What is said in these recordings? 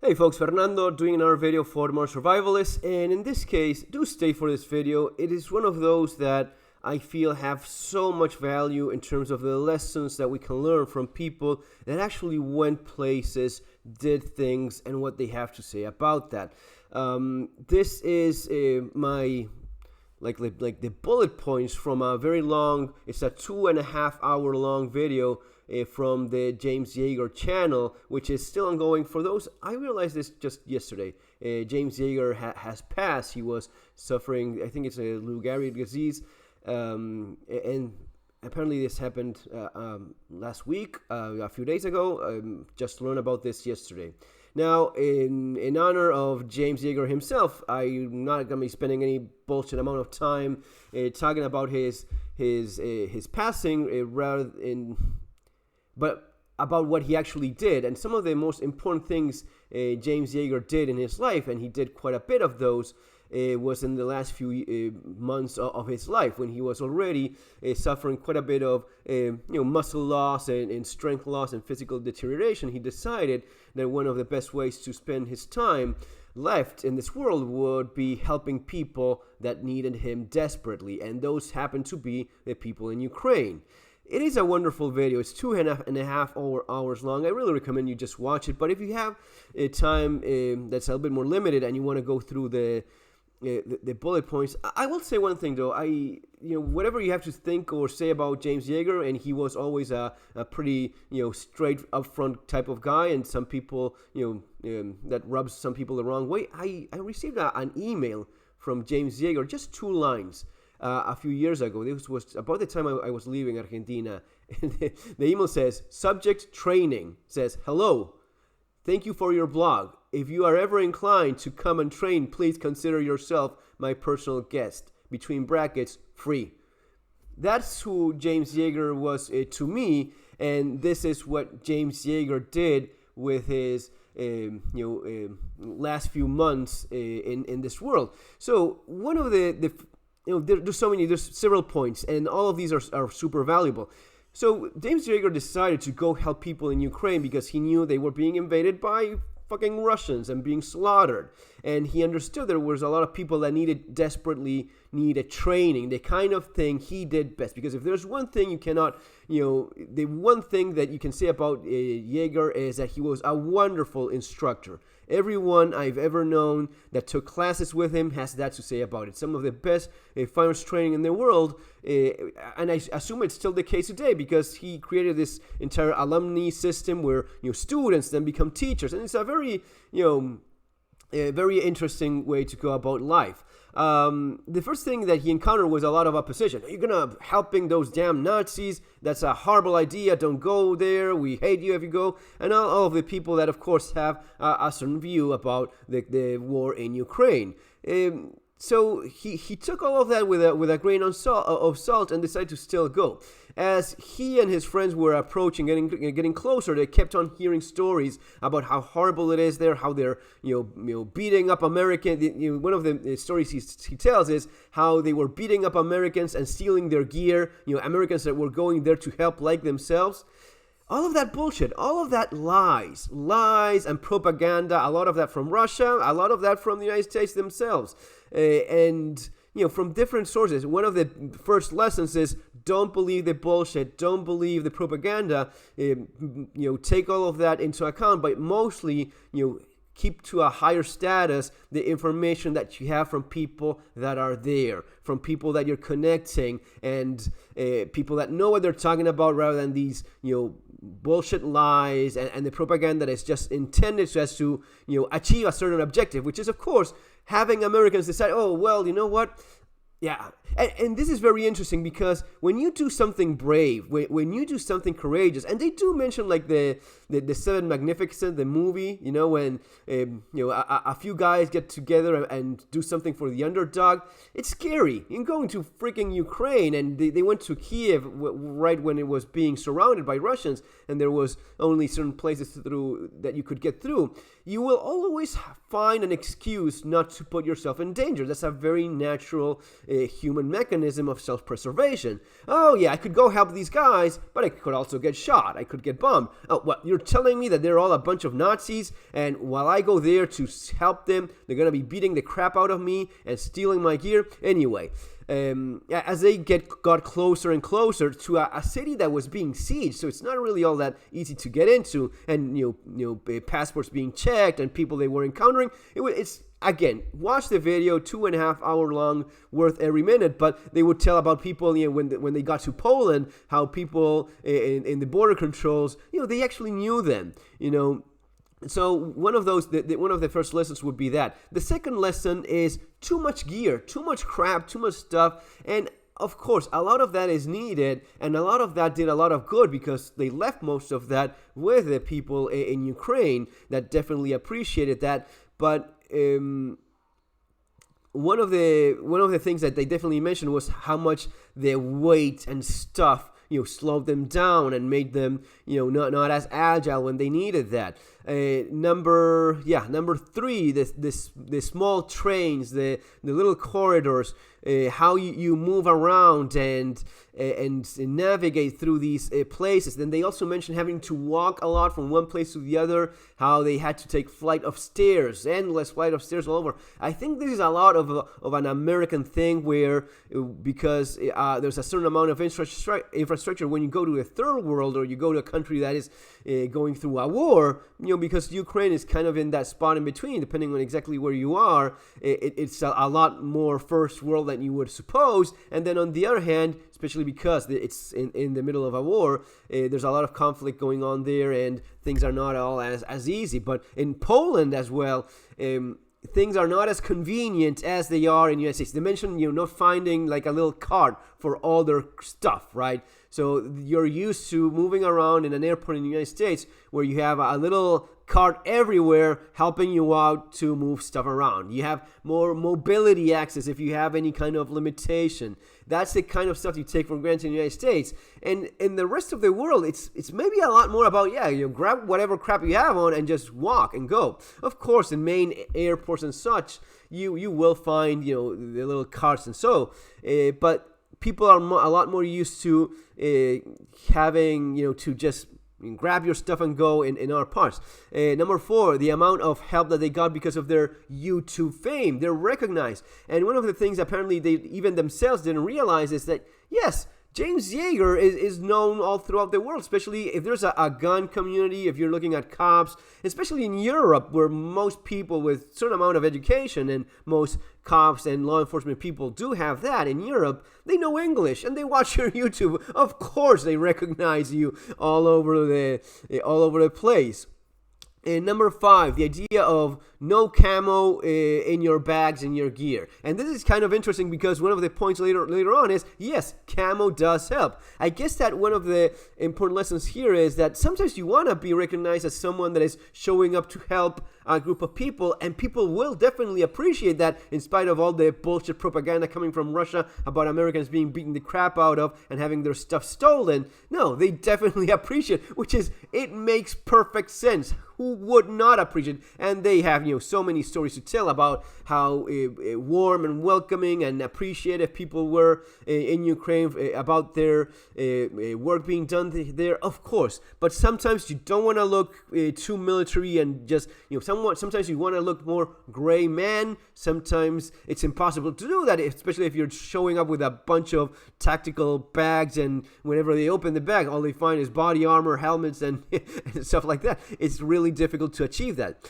Hey folks, Fernando doing another video for more survivalists, and in this case, do stay for this video. It is one of those that I feel have so much value in terms of the lessons that we can learn from people that actually went places, did things, and what they have to say about that. This is my like the bullet points from a very long, it's a 2.5 hour long video from the James Yeager channel, which is still ongoing. For those, I realized this just yesterday. James Yeager has passed. He was suffering, I think it's a Lou Gehrig's disease, and apparently this happened last week, a few days ago. Just learned about this yesterday. Now, in honor of James Yeager himself, I'm not going to be spending any bullshit amount of time talking about his passing, but about what he actually did. And some of the most important things James Yeager did in his life, and he did quite a bit of those, was in the last few months of his life, when he was already suffering quite a bit of muscle loss and strength loss and physical deterioration. He decided that one of the best ways to spend his time left in this world would be helping people that needed him desperately, and those happen to be the people in Ukraine. It is a wonderful video. It's 2.5 hours long. I really recommend you just watch it. But if you have time that's a little bit more limited and you want to go through the bullet points, I will say one thing though. Whatever you have to think or say about James Yeager, and he was always a pretty straight upfront type of guy, and some people that rubs some people the wrong way. I received an email from James Yeager, just 2 lines. A few years ago. This was about the time I was leaving Argentina. And the email says, subject training, says, hello, thank you for your blog. If you are ever inclined to come and train, please consider yourself my personal guest. Between brackets, free. That's who James Yeager was to me, and this is what James Yeager did with his last few months in this world. So one of there's several points, and all of these are super valuable. So James Yeager decided to go help people in Ukraine because he knew they were being invaded by fucking Russians and being slaughtered. And he understood there was a lot of people that desperately needed training, the kind of thing he did best. Because if there's one thing you cannot, the one thing that you can say about Yeager is that he was a wonderful instructor. Everyone I've ever known that took classes with him has that to say about it. Some of the best firearms training in the world, and I assume it's still the case today, because he created this entire alumni system where students then become teachers, and it's a very very interesting way to go about life. The first thing that he encountered was a lot of opposition. Are you gonna helping those damn Nazis? That's a horrible idea. Don't go there. We hate you if you go. And all of the people that, of course, have a certain view about the war in Ukraine. So he took all of that with a grain of salt and decided to still go. As he and his friends were approaching, getting closer, they kept on hearing stories about how horrible it is there, how they're beating up Americans. One of the stories he tells is how they were beating up Americans and stealing their gear. Americans that were going there to help like themselves. All of that bullshit, all of that lies and propaganda, a lot of that from Russia, a lot of that from the United States themselves. And from different sources. One of the first lessons is don't believe the bullshit, don't believe the propaganda. Take all of that into account, but mostly, keep to a higher status the information that you have from people that are there, from people that you're connecting, and people that know what they're talking about, rather than these bullshit lies and the propaganda that is just intended to achieve a certain objective, which is, of course, having Americans decide, oh, well, you know what? Yeah, and this is very interesting, because when you do something brave, when you do something courageous, and they do mention like the Seven Magnificent, the movie, when a few guys get together and do something for the underdog, it's scary. You can go into freaking Ukraine, and they went to Kiev right when it was being surrounded by Russians, and there was only certain places through that you could get through. You will always find an excuse not to put yourself in danger. That's a very natural human mechanism of self-preservation. Oh yeah, I could go help these guys, but I could also get shot. I could get bombed. Oh, what, you're telling me that they're all a bunch of Nazis, and while I go there to help them, they're going to be beating the crap out of me and stealing my gear? Anyway, as they got closer and closer to a city that was being sieged, so it's not really all that easy to get into, and passports being checked and people they were encountering. It's again, watch the video, 2.5 hour long, worth every minute. But they would tell about people, when they got to Poland, how people in the border controls, they actually knew them, So one of those, one of the first lessons would be that. The second lesson is too much gear, too much crap, too much stuff, and of course, a lot of that is needed, and a lot of that did a lot of good because they left most of that with the people in Ukraine that definitely appreciated that. But one of the things that they definitely mentioned was how much their weight and stuff slowed them down and made them not as agile when they needed that. Number 3, the small trains, the little corridors, how you move around and navigate through these places. Then they also mentioned having to walk a lot from one place to the other, how they had to take flight of stairs, endless flight of stairs all over. I think this is a lot of an American thing where, because there's a certain amount of infrastructure when you go to a third world or you go to a country that is going through a war, because Ukraine is kind of in that spot in between, depending on exactly where you are. It's a lot more first world than you would suppose. And then on the other hand, especially because it's in the middle of a war, there's a lot of conflict going on there, and things are not all as easy. But in Poland as well, things are not as convenient as they are in the United States. They mentioned, not finding like a little cart for all their stuff, right? So you're used to moving around in an airport in the United States where you have a little cart everywhere helping you out to move stuff around. You have more mobility access if you have any kind of limitation. That's the kind of stuff you take for granted in the United States. And in the rest of the world, it's maybe a lot more about, grab whatever crap you have on and just walk and go. Of course, in main airports and such, you will find, the little carts and so, but people are a lot more used to having, to just grab your stuff and go in our parts. Number 4, the amount of help that they got because of their YouTube fame. They're recognized. And one of the things apparently they even themselves didn't realize is that, yes, James Yeager is known all throughout the world, especially if there's a gun community, if you're looking at cops, especially in Europe, where most people with a certain amount of education, and most cops and law enforcement people do have that in Europe, they know English and they watch your YouTube. Of course, they recognize you all over the place. And number 5, the idea of no camo in your bags and your gear. And this is kind of interesting because one of the points later on is, yes, camo does help. I guess that one of the important lessons here is that sometimes you want to be recognized as someone that is showing up to help a group of people, and people will definitely appreciate that in spite of all the bullshit propaganda coming from Russia about Americans being beaten the crap out of and having their stuff stolen. No, they definitely appreciate, it makes perfect sense. Who would not appreciate? And they have, so many stories to tell about how warm and welcoming and appreciative people were in Ukraine about their work being done there, of course. But sometimes you don't want to look too military and just, sometimes you want to look more gray man. Sometimes it's impossible to do that, especially if you're showing up with a bunch of tactical bags, and whenever they open the bag, all they find is body armor, helmets, and stuff like that. It's really difficult to achieve that.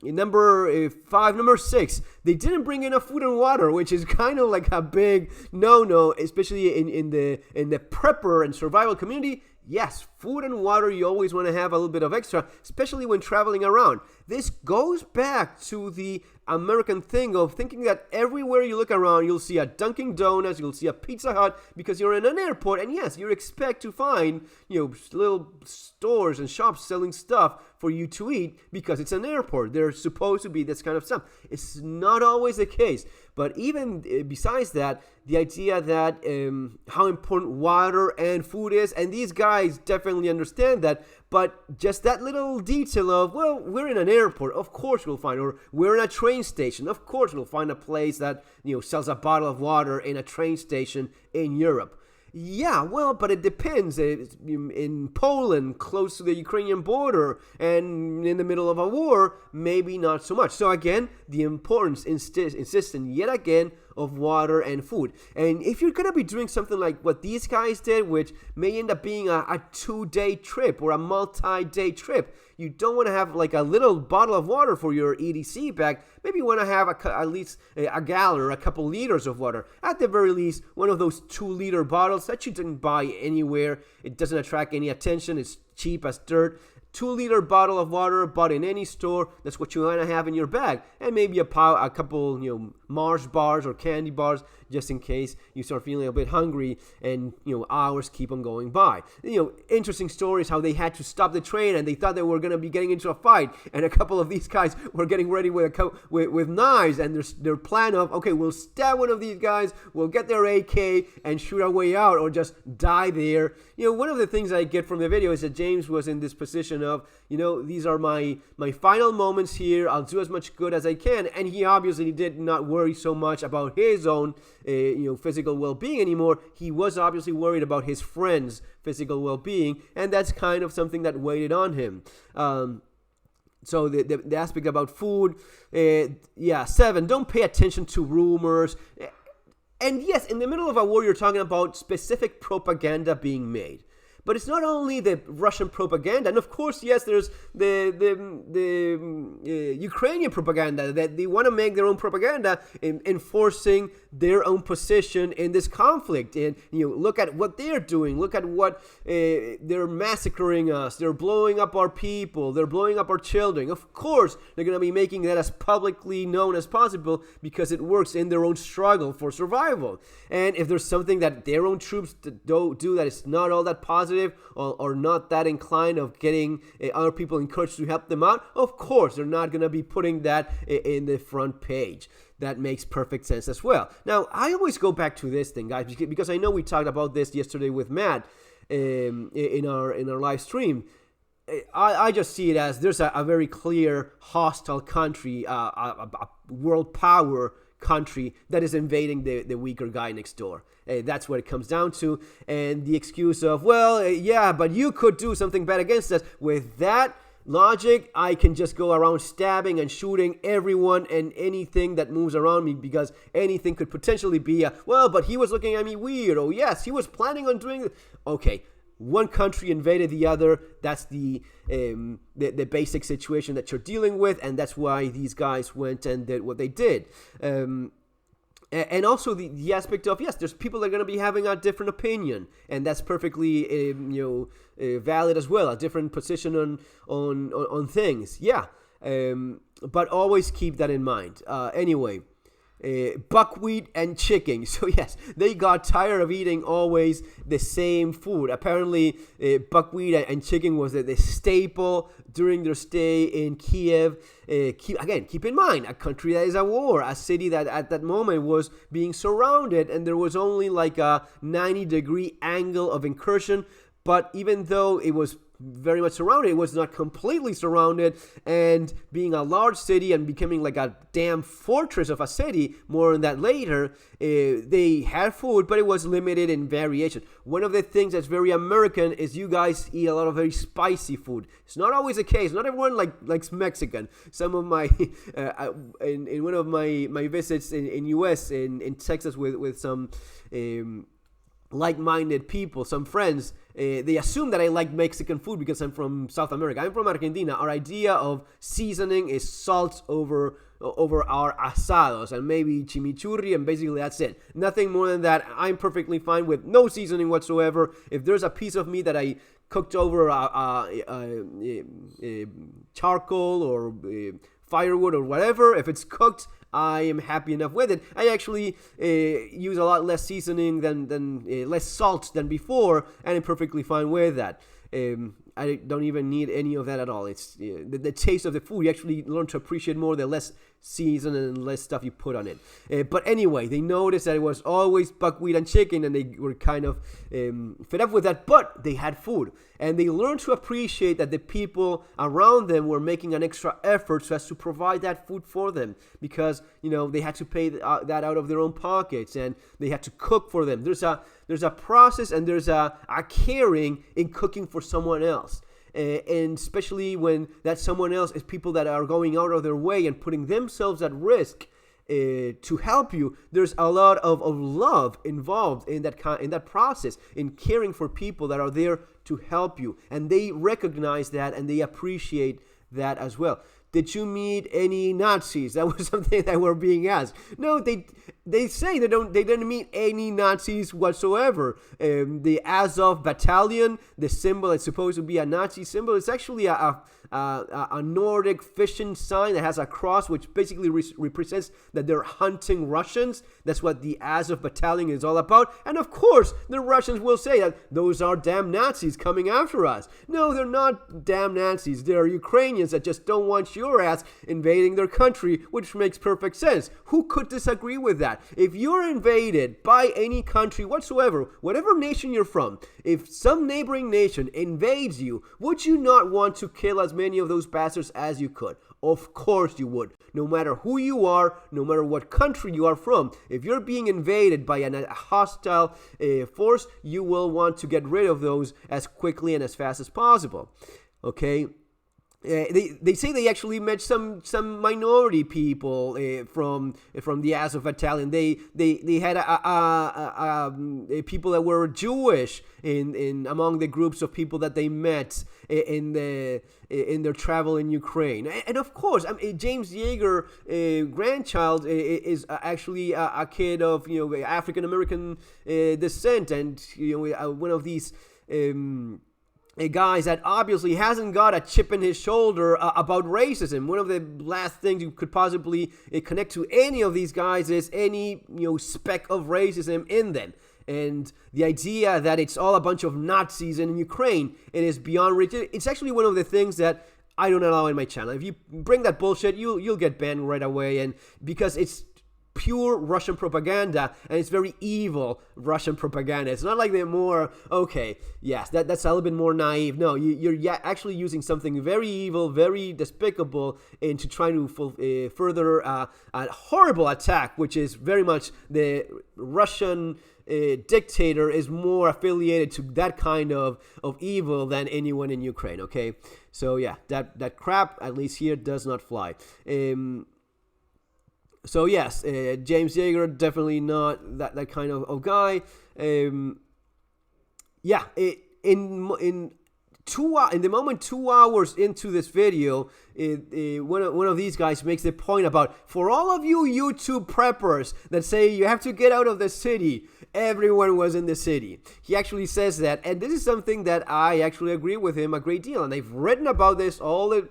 Number 6, they didn't bring enough food and water, which is kind of like a big no-no, especially in the prepper and survival community. Yes, food and water, you always want to have a little bit of extra, especially when traveling around. This goes back to the American thing of thinking that everywhere you look around, you'll see a Dunkin' Donuts, you'll see a Pizza Hut, because you're in an airport, and yes, you expect to find, little stores and shops selling stuff for you to eat because it's an airport. There's supposed to be this kind of stuff. It's not always the case. But even besides that, the idea that how important water and food is, and these guys definitely understand that, But just that little detail of, well, we're in an airport, of course we'll find, or we're in a train station, of course we'll find a place that, sells a bottle of water in a train station in Europe. Yeah, well, but it depends. In Poland, close to the Ukrainian border, and in the middle of a war, maybe not so much. So again, the importance, insisting yet again, of water and food. And if you're going to be doing something like what these guys did, which may end up being a 2-day trip or a multi-day trip, you don't want to have like a little bottle of water for your EDC bag. Maybe you want to have at least a gallon or a couple liters of water. At the very least, one of those 2-liter bottles that you didn't buy anywhere. It doesn't attract any attention. It's cheap as dirt. 2-liter bottle of water bought in any store. That's what you want to have in your bag. And maybe a couple, Mars bars or candy bars, just in case you start feeling a bit hungry and, hours keep on going by. Interesting stories how they had to stop the train and they thought they were going to be getting into a fight. And a couple of these guys were getting ready with knives, and their plan of, okay, we'll stab one of these guys, we'll get their AK and shoot our way out, or just die there. One of the things I get from the video is that James was in this position of, these are my final moments here. I'll do as much good as I can. And he obviously did not worry so much about his own, physical well-being anymore. He was obviously worried about his friends' physical well-being, and that's kind of something that weighed on him. So the aspect about food, 7, don't pay attention to rumors. And yes, in the middle of a war, you're talking about specific propaganda being made. But it's not only the Russian propaganda, and of course, yes, there's the Ukrainian propaganda, that they want to make their own propaganda in enforcing their own position in this conflict. And look at what they're doing. Look at what they're massacring us. They're blowing up our people. They're blowing up our children. Of course, they're going to be making that as publicly known as possible because it works in their own struggle for survival. And if there's something that their own troops do that is not all that positive, or not that inclined of getting other people encouraged to help them out, of course they're not going to be putting that in the front page. That makes perfect sense as well. Now, I always go back to this thing, guys, because I know we talked about this yesterday with Matt in our live stream. I just see it as there's a very clear hostile country, a world power country that is invading the weaker guy next door. That's what it comes down to. And the excuse of, but you could do something bad against us. With that logic, I can just go around stabbing and shooting everyone and anything that moves around me, because anything could potentially be but he was looking at me weird. Oh yes, he was planning on doing it. Okay, one country invaded the other. That's the basic situation that you're dealing with, and that's why these guys went and did what they did. And also the aspect of, yes, there's people that are going to be having a different opinion, and that's perfectly valid as well, a different position on things. Yeah, but always keep that in mind. Anyway. Buckwheat and chicken. So yes, they got tired of eating always the same food. Apparently, buckwheat and chicken was the staple during their stay in Kiev. Keep in mind, a country that is at war, a city that at that moment was being surrounded, and there was only like a 90-degree angle of incursion. But even though it was very much surrounded, it was not completely surrounded, and being a large city and becoming like a damn fortress of a city, more on that later, they had food, but it was limited in variation. One of the things that's very American is you guys eat a lot of very spicy food. It's not always the case. Not everyone likes Mexican. Some of my in one of my visits in US, in Texas, with some like-minded people, some friends, they assume that I like Mexican food because I'm from South America. I'm from Argentina. Our idea of seasoning is salt over our asados and maybe chimichurri, and basically that's it. Nothing more than that. I'm perfectly fine with no seasoning whatsoever. If there's a piece of meat that I cooked over charcoal or firewood or whatever, if it's cooked, I am happy enough with it. I actually use a lot less seasoning than less salt than before, and I'm perfectly fine with that. I don't even need any of that at all. It's the taste of the food. You actually learn to appreciate more the less season and less stuff you put on it. But anyway, they noticed that it was always buckwheat and chicken, and they were kind of fed up with that. But they had food, and they learned to appreciate that the people around them were making an extra effort so as to provide that food for them, because they had to pay that out of their own pockets, and they had to cook for them. There's a process, and there's a caring in cooking for someone else. And especially when that someone else is people that are going out of their way and putting themselves at risk to help you, there's a lot of love involved in that process, in caring for people that are there to help you. And they recognize that, and they appreciate that as well. Did you meet any Nazis? That was something that were being asked. No, they say they didn't meet any Nazis whatsoever. The Azov battalion, the symbol is supposed to be a Nazi symbol. It's actually a Nordic fishing sign that has a cross, which basically represents that they're hunting Russians. That's what the Azov battalion is all about. And of course, the Russians will say that those are damn Nazis coming after us. No, they're not damn Nazis. They're Ukrainians that just don't want your ass invading their country, which makes perfect sense. Who could disagree with that? If you're invaded by any country whatsoever, whatever nation you're from, if some neighboring nation invades you, would you not want to kill as many of those bastards as you could? Of course you would. No matter who you are, no matter what country you are from, if you're being invaded by a hostile force, you will want to get rid of those as quickly and as fast as possible. Okay? They say they actually met some minority people from the Azov battalion. They had people that were Jewish in among the groups of people that they met in their travel in Ukraine. And of course, James Yeager, grandchild, is actually a kid of African American descent, and one of these. Guys that obviously hasn't got a chip in his shoulder about racism. One of the last things you could possibly connect to any of these guys is any speck of racism in them. And the idea that it's all a bunch of Nazis in Ukraine, it is beyond ridiculous. It's actually one of the things that I don't allow in my channel. If you bring that bullshit, you'll get banned right away, and because it's pure Russian propaganda, and it's very evil Russian propaganda. It's not like they're more, okay, yes, that's a little bit more naive. No, you're actually using something very evil, very despicable, into trying to further a horrible attack, which is very much the Russian dictator is more affiliated to that kind of evil than anyone in Ukraine, okay? So yeah, that crap, at least here, does not fly. So yes, James Yeager, definitely not that kind of guy. In the moment 2 hours into this video, one of these guys makes the point about, for all of you YouTube preppers that say you have to get out of the city, everyone was in the city. He actually says that, and this is something that I actually agree with him a great deal, and I've written about this so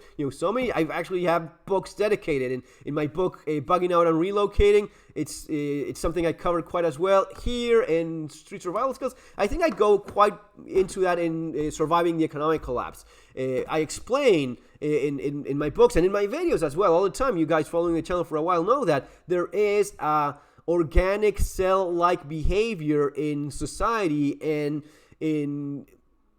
many. I've actually have books dedicated in my book, Bugging Out and Relocating. It's something I covered quite as well here in Street Survival Skills. I think I go quite into that in Surviving the Economic Collapse. I explain in my books and in my videos as well all the time. You guys following the channel for a while know that there is a organic cell-like behavior in society and in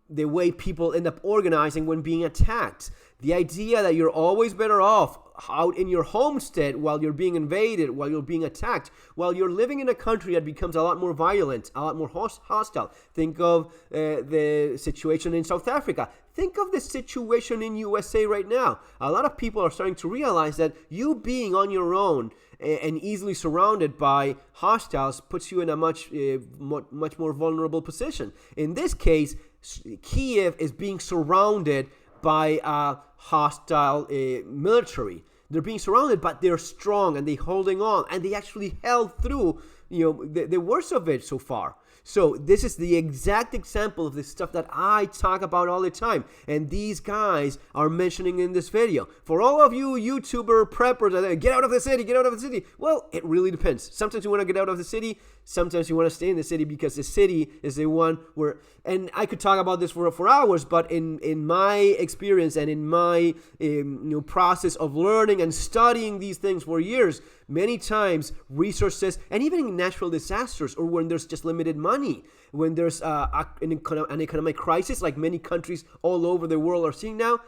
the way people end up organizing when being attacked. The idea that you're always better off out in your homestead while you're being invaded, while you're being attacked, while you're living in a country that becomes a lot more violent, a lot more hostile. Think of the situation in South Africa. Think of the situation in USA right now. A lot of people are starting to realize that you being on your own and easily surrounded by hostiles puts you in a much more vulnerable position. In this case, Kiev is being surrounded by a hostile military. They're being surrounded, but they're strong and they're holding on, and they actually held through the worst of it so far. So this is the exact example of the stuff that I talk about all the time, and these guys are mentioning in this video. For all of you YouTuber preppers that get out of the city, get out of the city. Well, it really depends. Sometimes you want to get out of the city. Sometimes you want to stay in the city because the city is the one where, and I could talk about this for hours, but in my experience and in my process of learning and studying these things for years, many times resources, and even in natural disasters or when there's just limited money, when there's an economic crisis like many countries all over the world are seeing now,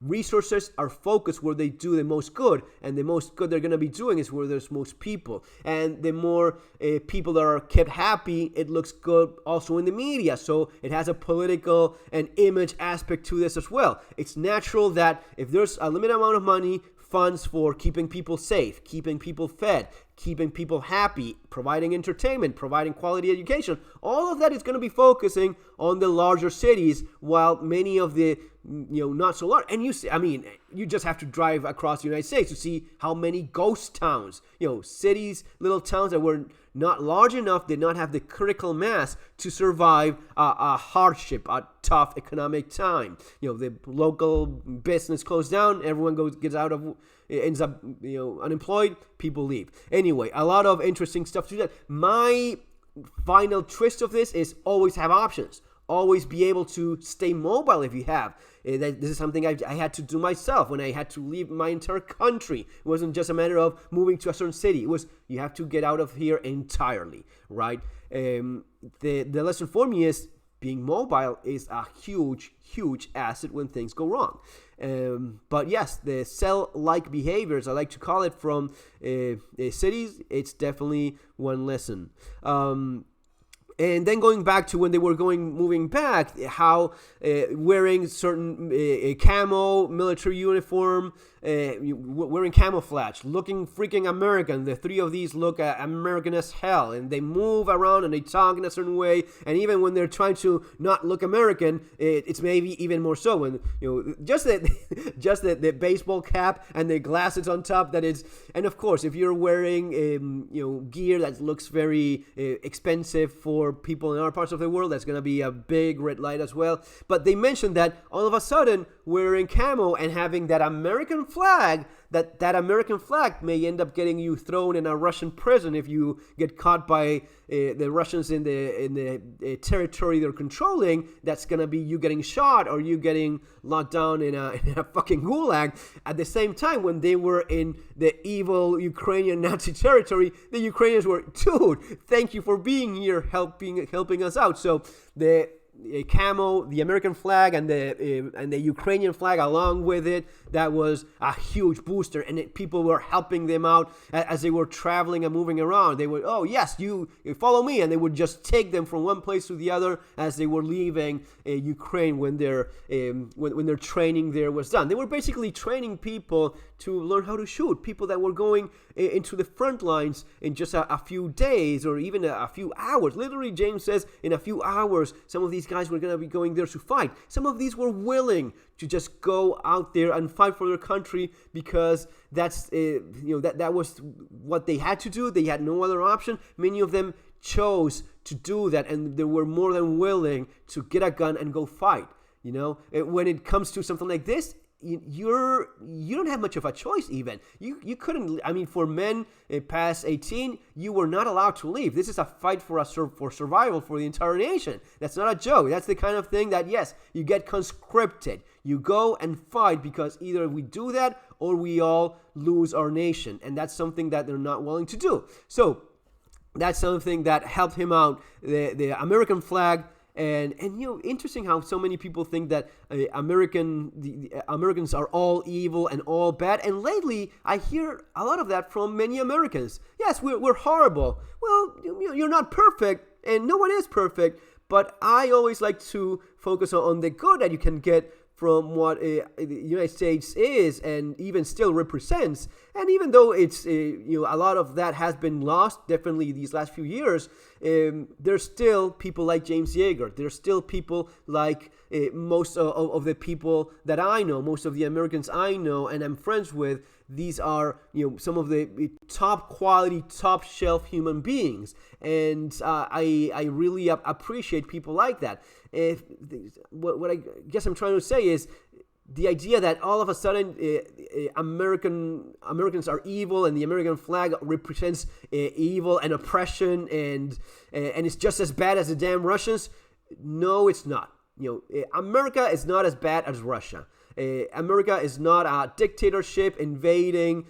resources are focused where they do the most good, and the most good they're going to be doing is where there's most people. And the more people that are kept happy, it looks good also in the media. So it has a political and image aspect to this as well. It's natural that if there's a limited amount of money, funds for keeping people safe, keeping people fed, keeping people happy, providing entertainment, providing quality education, all of that is going to be focusing on the larger cities, while many of the not so large. And you just have to drive across the United States to see how many ghost towns, cities, little towns that were not large enough, did not have the critical mass to survive a hardship, a tough economic time. The local business closed down, everyone ends up unemployed, people leave. Anyway, a lot of interesting stuff to that. My final twist of this is always have options. Always be able to stay mobile if you have. This is something I had to do myself when I had to leave my entire country. It wasn't just a matter of moving to a certain city. It was, you have to get out of here entirely, right? The lesson for me is being mobile is a huge, huge asset when things go wrong. But yes, the cell-like behaviors, I like to call it, from cities, it's definitely one lesson. And then going back to when they were moving back, how wearing certain camo, military uniform, wearing camouflage, looking freaking American. The three of these look American as hell, and they move around and they talk in a certain way. And even when they're trying to not look American, it's maybe even more so. When just the baseball cap and the glasses on top. And of course, if you're wearing gear that looks very expensive for people in other parts of the world, that's going to be a big red light as well. But they mentioned that all of a sudden wearing camo and having that American flag, that American flag may end up getting you thrown in a Russian prison if you get caught by the Russians in the territory they're controlling. That's going to be you getting shot or you getting locked down in a fucking gulag. At the same time, when they were in the evil Ukrainian Nazi territory, the Ukrainians were, dude, thank you for being here, helping us out. So the camo, the American flag, and the Ukrainian flag along with it, that was a huge booster, and people were helping them out as they were traveling and moving around. They would, oh yes, you follow me, and they would just take them from one place to the other as they were leaving Ukraine when their training there was done. They were basically training people to learn how to shoot, people that were going into the front lines in just a few days or even a few hours. Literally, James says in a few hours, some of these guys were going to be going there to fight. Some of these were willing to just go out there and fight for their country because that's that was what they had to do. They had no other option. Many of them chose to do that, and they were more than willing to get a gun and go fight. When it comes to something like this, you don't have much of a choice. Even you couldn't. I mean, for men past 18, you were not allowed to leave. This is a fight for survival for the entire nation. That's not a joke. That's the kind of thing that, yes, you get conscripted. You go and fight because either we do that or we all lose our nation, and that's something that they're not willing to do. So that's something that helped him out. The American flag. And interesting how so many people think that the Americans are all evil and all bad. And lately, I hear a lot of that from many Americans. Yes, we're horrible. Well, you're not perfect, and no one is perfect. But I always like to focus on the good that you can get from what the United States is and even still represents. And even though it's a lot of that has been lost, definitely these last few years, there's still people like James Yeager. There's still people like most of the people that I know, most of the Americans I know and I'm friends with, these are some of the top quality, top shelf human beings, and I really appreciate people like that. What I guess I'm trying to say is the idea that all of a sudden Americans are evil and the American flag represents evil and oppression and it's just as bad as the damn Russians. No, it's not. America is not as bad as Russia. America is not a dictatorship invading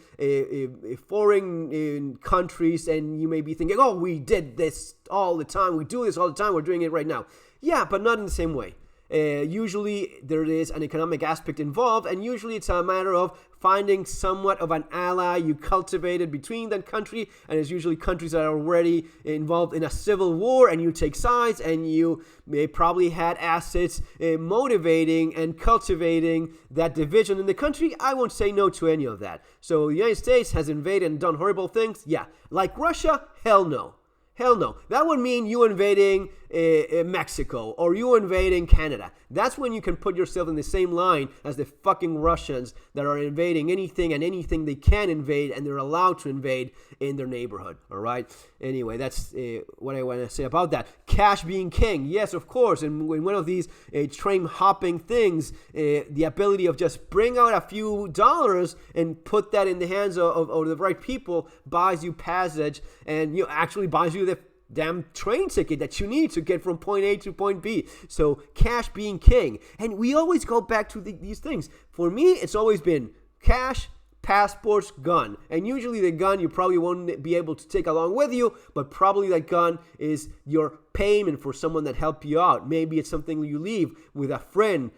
foreign countries, and you may be thinking, oh, we did this all the time. We do this all the time. We're doing it right now. Yeah, but not in the same way. Usually there is an economic aspect involved, and usually it's a matter of finding somewhat of an ally you cultivated between that country, and it's usually countries that are already involved in a civil war, and you take sides, and you may probably had assets motivating and cultivating that division in the country. I won't say no to any of that. So the United States has invaded and done horrible things. Yeah. Like Russia? Hell no. Hell no. That would mean you invading Mexico or you invading Canada. That's when you can put yourself in the same line as the fucking Russians that are invading anything and anything they can invade, and they're allowed to invade in their neighborhood. All right? Anyway, that's what I want to say about that. Cash being king. Yes, of course. And in one of these train hopping things, the ability of just bring out a few dollars and put that in the hands of the right people buys you passage and actually buys you the damn train ticket that you need to get from point A to point B. So cash being king. And we always go back to these things. For me, it's always been cash, passports, gun. And usually the gun you probably won't be able to take along with you, but probably that gun is your payment for someone that helped you out. Maybe it's something you leave with a friend.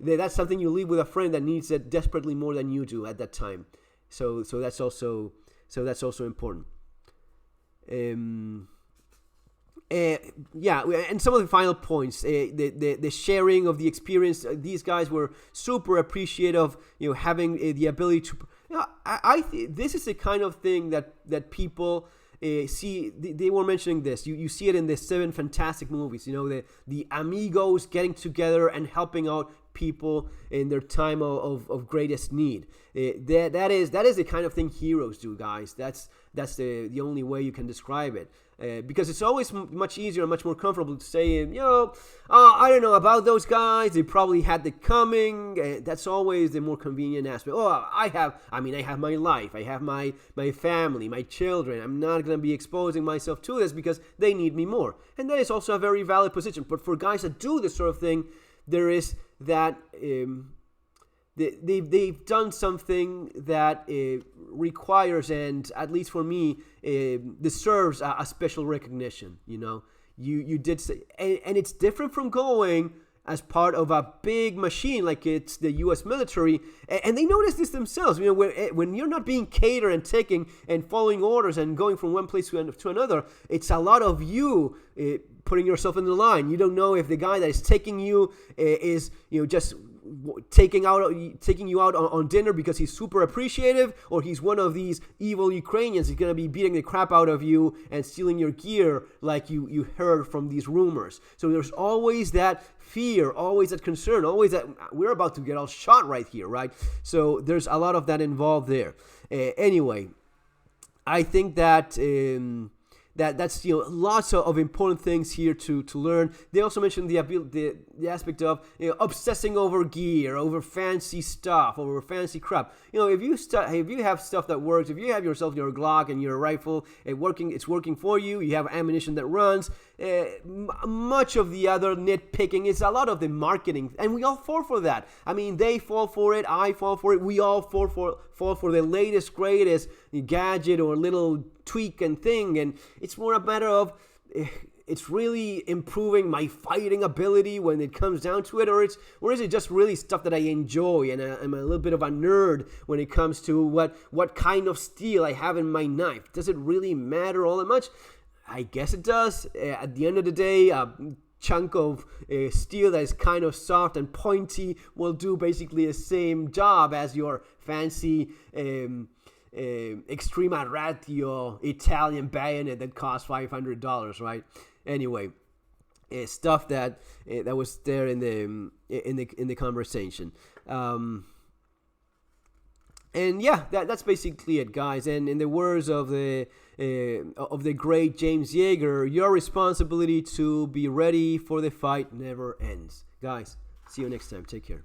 That's something you leave with a friend that needs it desperately more than you do at that time. So that's also important. And some of the final points, the sharing of the experience. These guys were super appreciative, having the ability to. This is the kind of thing that people see. They were mentioning this. You see it in the 7 Fantastic movies. The amigos getting together and helping out people in their time of greatest need. That is the kind of thing heroes do, guys. That's the only way you can describe it. Because it's always much easier and much more comfortable to say, I don't know about those guys. They probably had it coming. That's always the more convenient aspect. I have my life. I have my family, my children. I'm not going to be exposing myself to this because they need me more. And that is also a very valid position. But for guys that do this sort of thing, there is that they've done something that requires, and at least for me, deserves a special recognition. You did say, and it's different from going as part of a big machine like it's the U.S. military, and they notice this themselves. When you're not being catered and taking and following orders and going from one place to another, it's a lot of you putting yourself in the line. You don't know if the guy that is taking you is just taking you out on dinner because he's super appreciative, or he's one of these evil Ukrainians. He's going to be beating the crap out of you and stealing your gear like you heard from these rumors. So there's always that fear, always that concern, always that we're about to get all shot right here, right? So there's a lot of that involved there. Anyway, I think that that's lots of important things here to learn. They also mentioned the aspect of obsessing over gear, over fancy stuff, over fancy crap. If you have stuff that works, if you have yourself your Glock and your rifle, it's working for you. You have ammunition that runs. Much of the other nitpicking is a lot of the marketing, and we all fall for that. They fall for it. I fall for it. We all fall for the latest, greatest gadget or little tweak and thing, and it's more a matter of it's really improving my fighting ability when it comes down to it, or is it just really stuff that I enjoy, and I'm a little bit of a nerd when it comes to what kind of steel I have in my knife. Does it really matter all that much? I guess it does. At the end of the day, a chunk of steel that is kind of soft and pointy will do basically the same job as your fancy Extrema Ratio Italian bayonet that costs $500, right? Anyway, stuff that that was there in the conversation. And yeah, that's basically it, guys. And in the words of the great James Yeager, your responsibility to be ready for the fight never ends. Guys, see you next time. Take care.